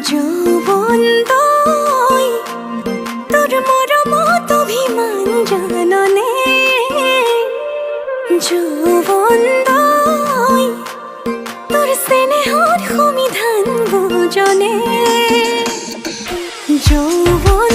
যৌবন তই তোৰ মৰমত অভিমান জাননে যৌবন তই তোৰ স্নেহৰ সমিধান বুজনে যৌবন